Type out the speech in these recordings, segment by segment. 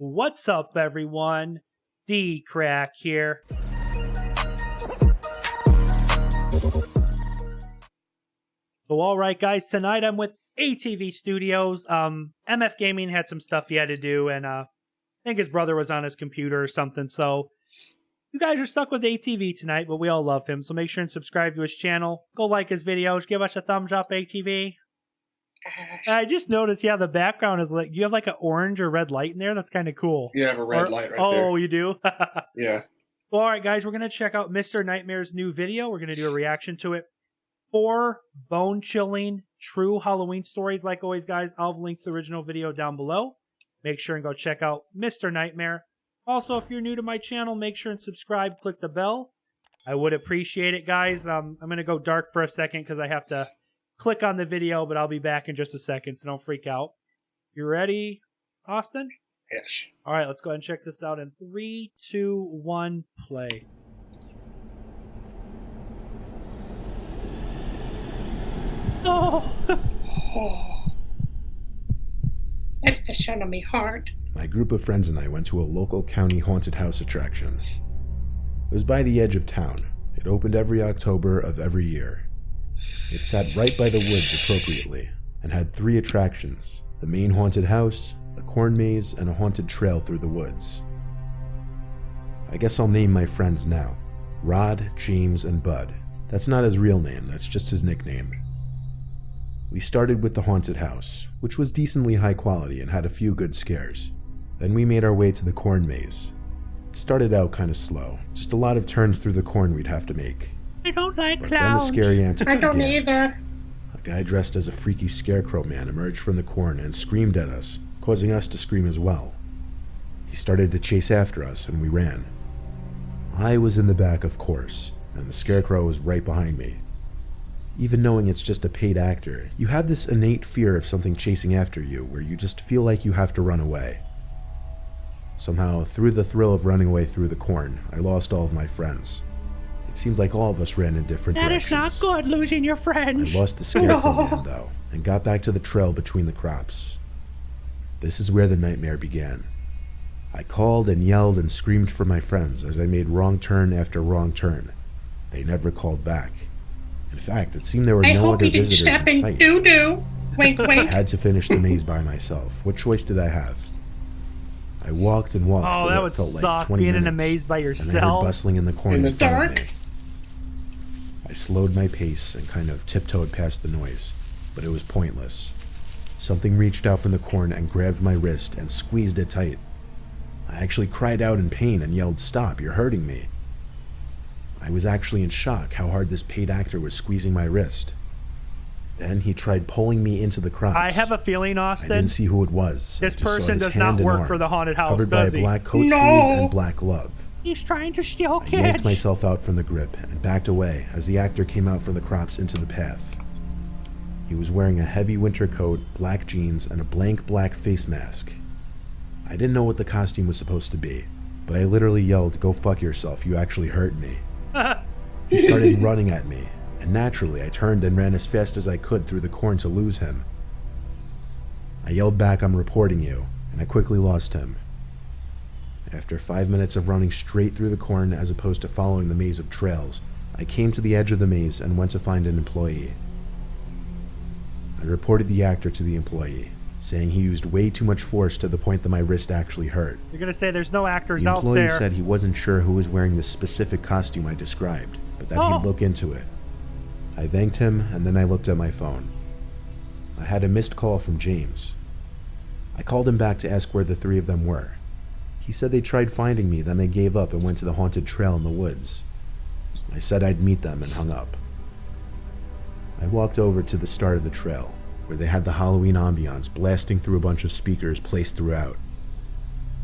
What's up, everyone? DKRACK here. So, alright, guys, tonight I'm with ATV Studios. MF Gaming had some stuff he had to do, and I think his brother was on his computer or something, so you guys are stuck with ATV tonight, but we all love him, so make sure and subscribe to his channel. Go like his videos, give us a thumbs up, ATV. I just noticed, yeah, the background is like, you have like an orange or red light in there. That's kind of cool. You have a red light right there. Oh, you do? Yeah. Well, all right, guys, we're going to check out Mr. Nightmare's new video. We're going to do a reaction to it. 4 bone-chilling, true Halloween stories. Like always, guys, I'll link the original video down below. Make sure and go check out Mr. Nightmare. Also, if you're new to my channel, make sure and subscribe, click the bell. I would appreciate it, guys. I'm going to go dark for a second because I have to click on the video, but I'll be back in just a second, so don't freak out. You ready, Austin? Yes. All right, let's go ahead and check this out in 3, 2, 1, play. Oh! That's the son of me heart. My group of friends and I went to a local county haunted house attraction. It was by the edge of town. It opened every October of every year. It sat right by the woods appropriately, and had 3 attractions: the main haunted house, a corn maze, and a haunted trail through the woods. I guess I'll name my friends now. Rod, James, and Bud. That's not his real name, that's just his nickname. We started with the haunted house, which was decently high quality and had a few good scares. Then we made our way to the corn maze. It started out kind of slow, just a lot of turns through the corn we'd have to make. I don't like But clowns. then the scary antics I don't began. either. A guy dressed as a freaky scarecrow man emerged from the corn and screamed at us, causing us to scream as well. He started to chase after us, and we ran. I was in the back, of course, and the scarecrow was right behind me. Even knowing it's just a paid actor, you have this innate fear of something chasing after you where you just feel like you have to run away. Somehow, through the thrill of running away through the corn, I lost all of my friends. It seemed like all of us ran in different directions. That is not good, losing your friends. I lost the scarecrow man, though, and got back to the trail between the crops. This is where the nightmare began. I called and yelled and screamed for my friends as I made wrong turn after wrong turn. They never called back. In fact, it seemed there were I no hope other you didn't visitors step in in sight. doo-doo. Wink, I wink. had to finish the maze by myself. What choice did I have? I walked and walked Oh, for that what would felt like suck, 20 being in a minutes, maze by and I heard yourself. bustling in the corn In the front of dark? me. I slowed my pace and kind of tiptoed past the noise, but it was pointless. Something reached out from the corn and grabbed my wrist and squeezed it tight. I actually cried out in pain and yelled, "Stop, you're hurting me." I was actually in shock how hard this paid actor was squeezing my wrist. Then he tried pulling me into the crops. I have a feeling, I Austin, didn't see who it was. this I just saw person his does hand not and work arm, for the haunted house, covered by does a he? black coat No. sleeve and black glove. He's trying to steal I yanked kids. myself out from the grip and backed away as the actor came out from the crops into the path. He was wearing a heavy winter coat, black jeans, and a blank black face mask. I didn't know what the costume was supposed to be, but I literally yelled, "Go fuck yourself, you actually hurt me." He started running at me, and naturally I turned and ran as fast as I could through the corn to lose him. I yelled back, "I'm reporting you," and I quickly lost him. After 5 minutes of running straight through the corn as opposed to following the maze of trails, I came to the edge of the maze and went to find an employee. I reported the actor to the employee, saying he used way too much force to the point that my wrist actually hurt. You're going to say there's no actors The out employee there. said he wasn't sure who was wearing the specific costume I described, but that Oh. he'd look into it. I thanked him, and then I looked at my phone. I had a missed call from James. I called him back to ask where the 3 of them were. He said they tried finding me, then they gave up and went to the haunted trail in the woods. I said I'd meet them and hung up. I walked over to the start of the trail, where they had the Halloween ambiance blasting through a bunch of speakers placed throughout.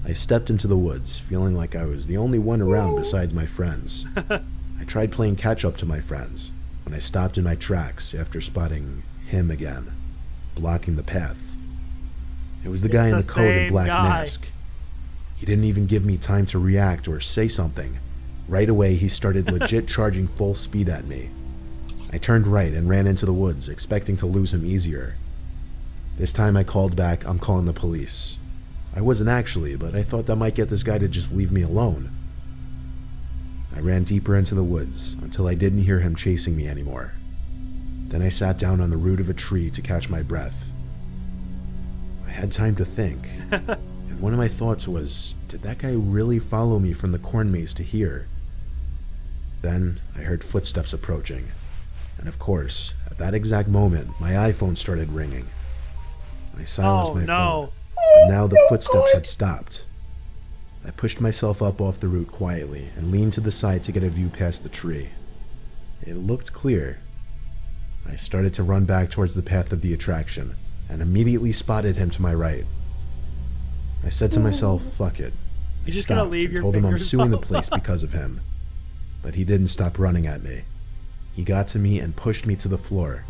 I stepped into the woods, feeling like I was the only one around besides my friends. I tried playing catch-up to my friends, when I stopped in my tracks after spotting him again, blocking the path. It was the guy in the coat and same black guy. mask. He didn't even give me time to react or say something. Right away, he started legit charging full speed at me. I turned right and ran into the woods, expecting to lose him easier. This time I called back, "I'm calling the police." I wasn't actually, but I thought that might get this guy to just leave me alone. I ran deeper into the woods until I didn't hear him chasing me anymore. Then I sat down on the root of a tree to catch my breath. I had time to think, and one of my thoughts was, did that guy really follow me from the corn maze to here? Then I heard footsteps approaching, and of course, at that exact moment, my iPhone started ringing. I silenced my phone, but now the footsteps had stopped. I pushed myself up off the root quietly and leaned to the side to get a view past the tree. It looked clear. I started to run back towards the path of the attraction and immediately spotted him to my right. I said to myself, fuck it. I You're just gonna stopped leave and your told him I'm fingers suing the up. place because of him. But he didn't stop running at me. He got to me and pushed me to the floor.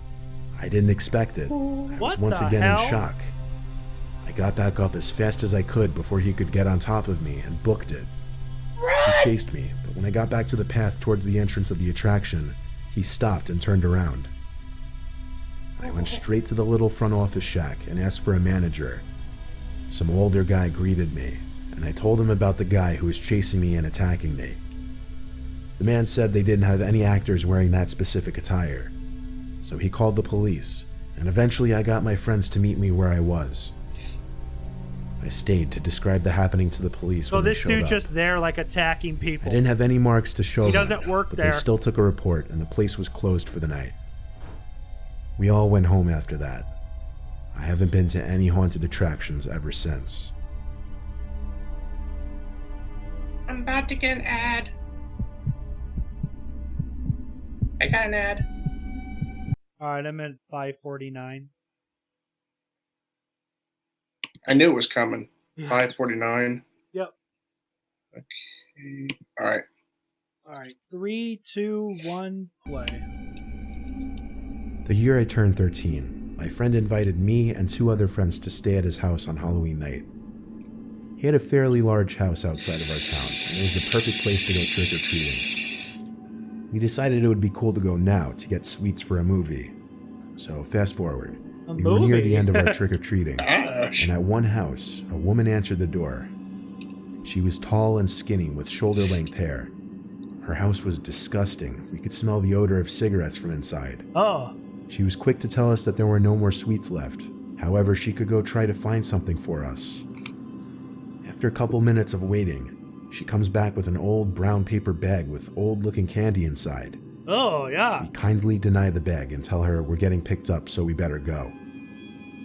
I didn't expect it. I was What once the again hell? in shock. I got back up as fast as I could before he could get on top of me and booked it. He chased me, but when I got back to the path towards the entrance of the attraction, he stopped and turned around. I went straight to the little front office shack and asked for a manager. Some older guy greeted me, and I told him about the guy who was chasing me and attacking me. The man said they didn't have any actors wearing that specific attire, so he called the police, and eventually I got my friends to meet me where I was. I stayed to describe the happening to the police So when they this showed dude up. just there like attacking I people. didn't have any marks to show He them, doesn't work but there. they still took a report and the place was closed for the night. We all went home after that. I haven't been to any haunted attractions ever since. I'm about to get an ad. I got an ad. Alright, I'm at 549. I knew it was coming. 5:49. Yep. Okay. All right. Alright, 3, 2, 1, play. The year I turned 13, my friend invited me and 2 other friends to stay at his house on Halloween night. He had a fairly large house outside of our town, and it was the perfect place to go trick-or-treating. We decided it would be cool to go now to get sweets for a movie. So fast forward. We were near the end of our trick-or-treating, Gosh. and at one house, a woman answered the door. She was tall and skinny with shoulder-length hair. Her house was disgusting. We could smell the odor of cigarettes from inside. Oh, She was quick to tell us that there were no more sweets left. However, she could go try to find something for us. After a couple minutes of waiting, she comes back with an old brown paper bag with old-looking candy inside. oh yeah. We kindly deny the bag and tell her we're getting picked up, so we better go.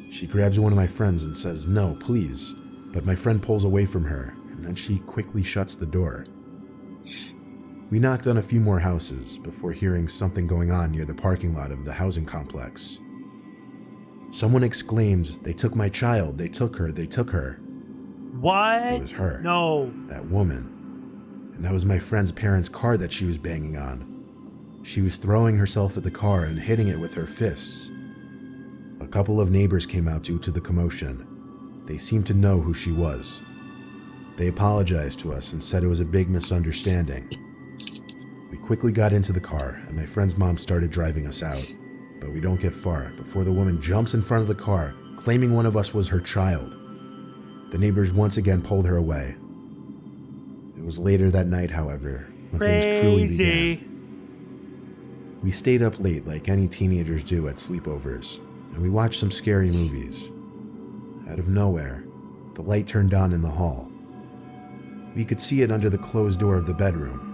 She grabs one of my friends and says, "No, please." But my friend pulls away from her, and then she quickly shuts the door. We knocked on a few more houses before hearing something going on near the parking lot of the housing complex. Someone exclaimed, "They took my child, they took her, they took her." What? It was her. No. That woman. And that was my friend's parents' car that she was banging on. She was throwing herself at the car and hitting it with her fists. A couple of neighbors came out due to the commotion. They seemed to know who she was. They apologized to us and said it was a big misunderstanding. We quickly got into the car, and my friend's mom started driving us out. But we don't get far before the woman jumps in front of the car, claiming one of us was her child. The neighbors once again pulled her away. It was later that night, however, when things truly began. Crazy. We stayed up late like any teenagers do at sleepovers, and we watched some scary movies. Out of nowhere, the light turned on in the hall. We could see it under the closed door of the bedroom.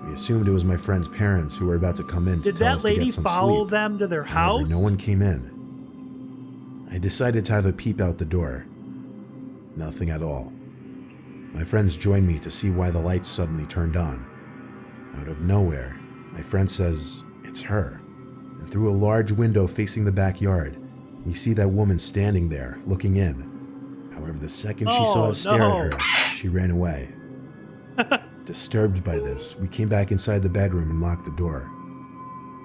We assumed it was my friend's parents who were about to come in to Did tell that us to get lady some follow sleep. them to their However, house? no one came in. I decided to have a peep out the door. Nothing at all. My friends joined me to see why the lights suddenly turned on. Out of nowhere, my friend says, "It's her." And through a large window facing the backyard, we see that woman standing there, looking in. However, the second she saw us stare at her, she ran away. Disturbed by this, we came back inside the bedroom and locked the door.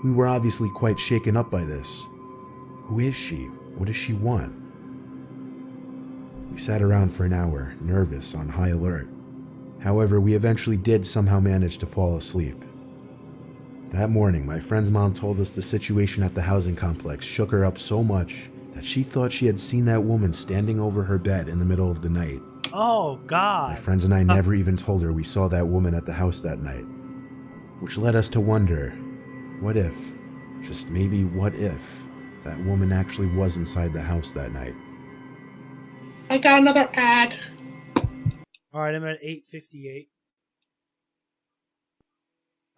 We were obviously quite shaken up by this. Who is she? What does she want? We sat around for an hour, nervous, on high alert. However, we eventually did somehow manage to fall asleep. That morning, my friend's mom told us the situation at the housing complex shook her up so much that she thought she had seen that woman standing over her bed in the middle of the night. Oh, My God. friends and I never even told her we saw that woman at the house that night, which led us to wonder, what if, just maybe what if, that woman actually was inside the house that night? I got another ad. All right, I'm at 8:58.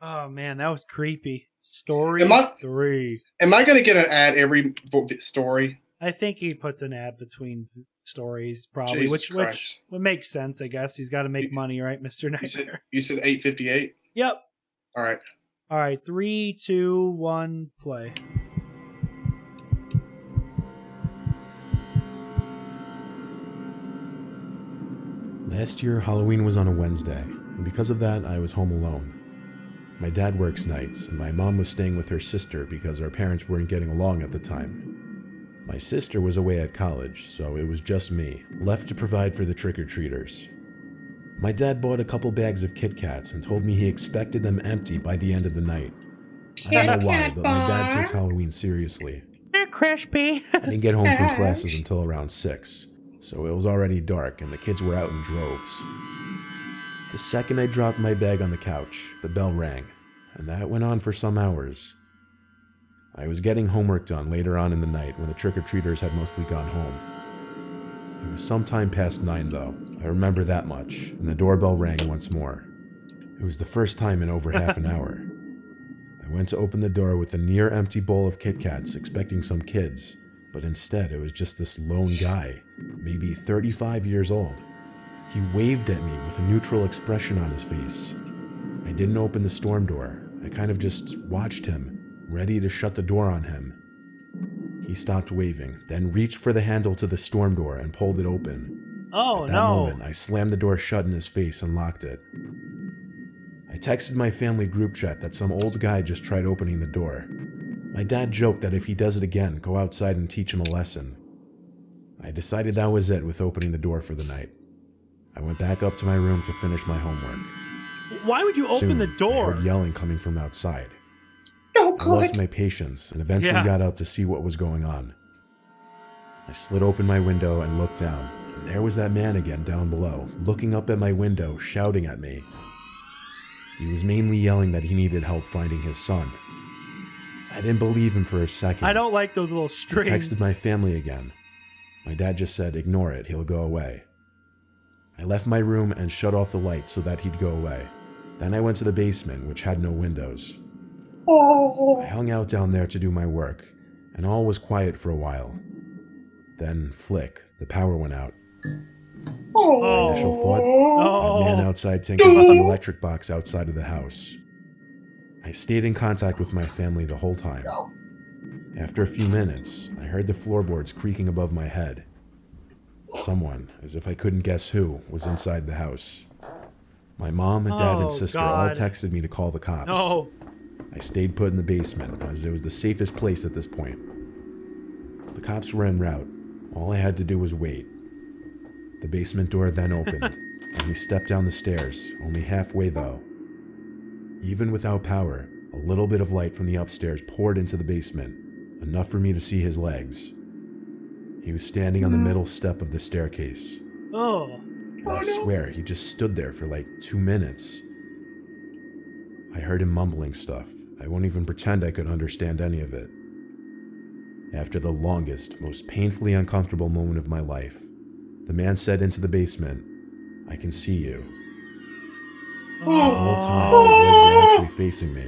Oh, man, that was creepy. Story Am I- 3. Am I going to get an ad every story? I think he puts an ad between stories, probably, Jesus which Christ. would make sense, I guess. He's got to make money, right, Mr. Nightmare? You said 8:58? Yep. All right. All right, 3, 2, 1, play. Last year, Halloween was on a Wednesday, and because of that, I was home alone. My dad works nights, and my mom was staying with her sister because our parents weren't getting along at the time. My sister was away at college, so it was just me, left to provide for the trick-or-treaters. My dad bought a couple bags of Kit Kats and told me he expected them empty by the end of the night. I don't know why, but my dad takes Halloween seriously. They're crispy. I didn't get home from classes until around 6, so it was already dark and the kids were out in droves. The second I dropped my bag on the couch, the bell rang, and that went on for some hours. I was getting homework done later on in the night when the trick-or-treaters had mostly gone home. It was sometime past 9 though, I remember that much, and the doorbell rang once more. It was the first time in over half an hour. I went to open the door with a near-empty bowl of Kit Kats expecting some kids, but instead it was just this lone guy, maybe 35 years old. He waved at me with a neutral expression on his face. I didn't open the storm door. I kind of just watched him, ready to shut the door on him. He stopped waving, then reached for the handle to the storm door and pulled it open. Oh, At that no. moment, I slammed the door shut in his face and locked it. I texted my family group chat that some old guy just tried opening the door. My dad joked that if he does it again, go outside and teach him a lesson. I decided that was it with opening the door for the night. I went back up to my room to finish my homework. Why would you open Soon, the door? I heard yelling coming from outside. Oh, I lost God. my patience and eventually Yeah. got up to see what was going on. I slid open my window and looked down, and there was that man again down below, looking up at my window, shouting at me. He was mainly yelling that he needed help finding his son. I didn't believe him for a second. I don't like those little I strings. texted my family again. My dad just said, "Ignore it, he'll go away." I left my room and shut off the light so that he'd go away. Then I went to the basement, which had no windows. I hung out down there to do my work, and all was quiet for a while. Then, flick, the power went out. Oh. Initial thought, Oh. that man outside tinkering with the electric box outside of the house. I stayed in contact with my family the whole time. After a few minutes, I heard the floorboards creaking above my head. Someone, as if I couldn't guess who, was inside the house. My mom and dad Oh, and sister God. all texted me to call the cops. No. I stayed put in the basement, as it was the safest place at this point. The cops were en route. All I had to do was wait. The basement door then opened, and we stepped down the stairs, only halfway though. Even without power, a little bit of light from the upstairs poured into the basement, enough for me to see his legs. He was standing on the middle step of the staircase, Oh. and I swear he just stood there for like 2 minutes. I heard him mumbling stuff. I won't even pretend I could understand any of it. After the longest, most painfully uncomfortable moment of my life, the man said into the basement, "I can see you." The whole time, his legs were actually facing me.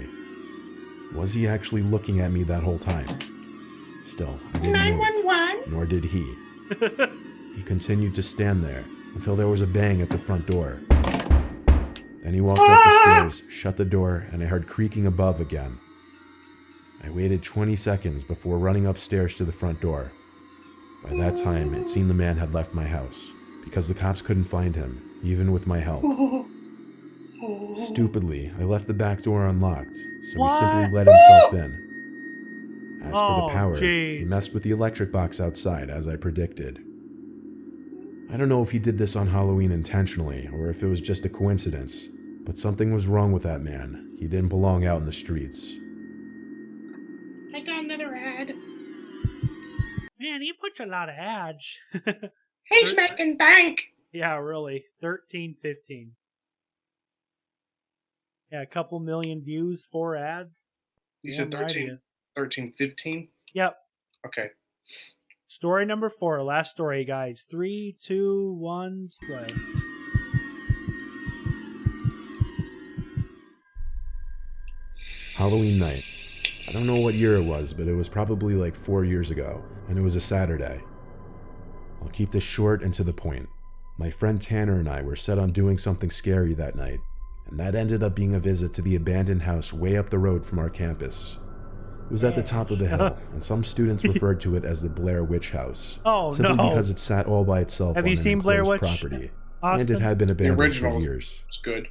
Was he actually looking at me that whole time? Still, I didn't move, 911. nor did he. He continued to stand there until there was a bang at the front door. Then he walked up the stairs, shut the door, and I heard creaking above again. I waited 20 seconds before running upstairs to the front door. By that time, it seemed the man had left my house, because the cops couldn't find him, even with my help. Stupidly, I left the back door unlocked, so he simply let himself in. As for Oh, the power, jeez. he messed with the electric box outside, as I predicted. I don't know if he did this on Halloween intentionally, or if it was just a coincidence, but something was wrong with that man. He didn't belong out in the streets. I got another ad. Man, he puts a lot of ads. He's making bank. Yeah, really. 13, 15. Yeah, a couple million views, 4 ads. You said Damn right he 13, is. 13, 15? Yep. Okay. Story number 4. Last story, guys. 3, 2, 1, play. Halloween night. I don't know what year it was, but it was probably like 4 years ago, and it was a Saturday. I'll keep this short and to the point. My friend Tanner and I were set on doing something scary that night, and that ended up being a visit to the abandoned house way up the road from our campus. It was at the top of the hill, and some students referred to it as the Blair Witch House. Oh, simply no. because it sat all by itself Have on you an seen Blair enclosed Witch, property, Austin? and it had been The abandoned original for years. is good.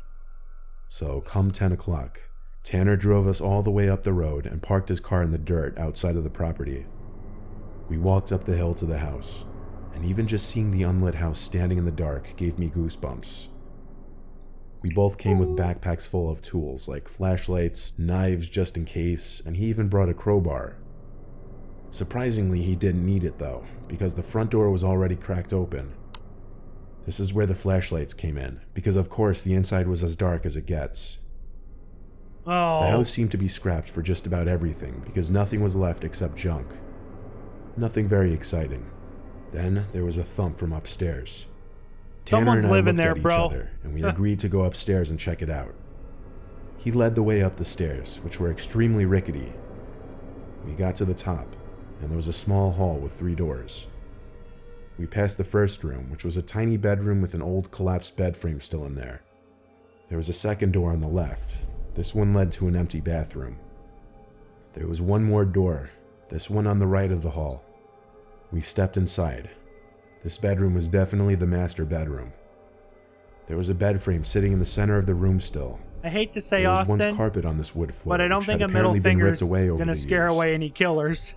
So, come 10 o'clock, Tanner drove us all the way up the road and parked his car in the dirt outside of the property. We walked up the hill to the house, and even just seeing the unlit house standing in the dark gave me goosebumps. We both came with backpacks full of tools like flashlights, knives just in case, and he even brought a crowbar. Surprisingly, he didn't need it though, because the front door was already cracked open. This is where the flashlights came in, because of course the inside was as dark as it gets. Oh. The house seemed to be scrapped for just about everything, because nothing was left except junk. Nothing very exciting. Then there was a thump from upstairs. Tanner Someone's and I living looked there, at each bro. other, and we agreed to go upstairs and check it out. He led the way up the stairs, which were extremely rickety. We got to the top, and there was a small hall with 3 doors. We passed the first room, which was a tiny bedroom with an old collapsed bed frame still in there. There was a second door on the left. This one led to an empty bathroom. There was one more door, this one on the right of the hall. We stepped inside. This bedroom was definitely the master bedroom. There was a bed frame sitting in the center of the room still. I hate to say, There was once Austin, carpet on this wood floor, but I don't which think had a middle apparently been finger's ripped away over gonna the scare years. away any killers.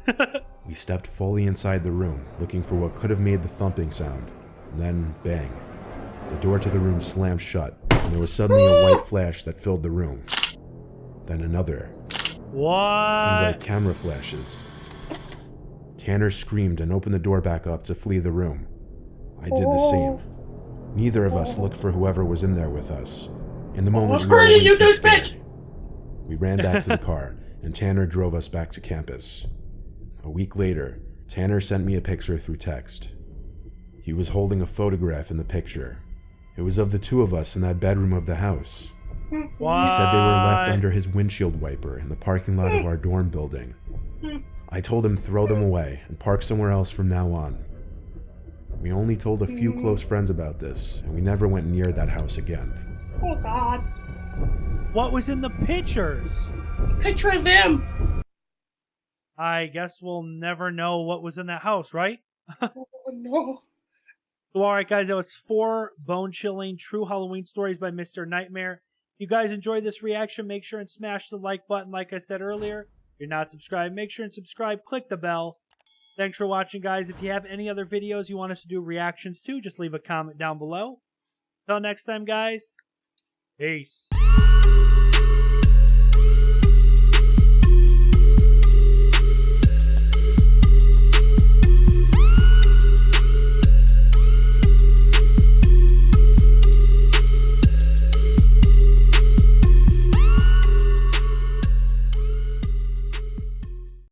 We stepped fully inside the room, looking for what could have made the thumping sound. And then, bang. The door to the room slammed shut, and there was suddenly a white flash that filled the room. Then another. What? Seemed like camera flashes. Tanner screamed and opened the door back up to flee the room. I did the same. Neither of us looked for whoever was in there with us. In the moment, we were screw you, way you too douchebag! scared. We ran back to the car, and Tanner drove us back to campus. A week later, Tanner sent me a picture through text. He was holding a photograph in the picture. It was of the 2 of us in that bedroom of the house. What? He said they were left under his windshield wiper in the parking lot of our dorm building. I told him throw them away and park somewhere else from now on. We only told a few close friends about this, and we never went near that house again. Oh God. What was in the pictures? Picture of them. I guess we'll never know what was in that house, right? Oh no. So, alright guys, that was 4 bone-chilling true Halloween stories by Mr. Nightmare. If you guys enjoyed this reaction, make sure and smash the like button like I said earlier. If you're not subscribed, make sure and subscribe, click the bell. Thanks for watching, guys. If you have any other videos you want us to do reactions to, just leave a comment down below. Until next time, guys, peace.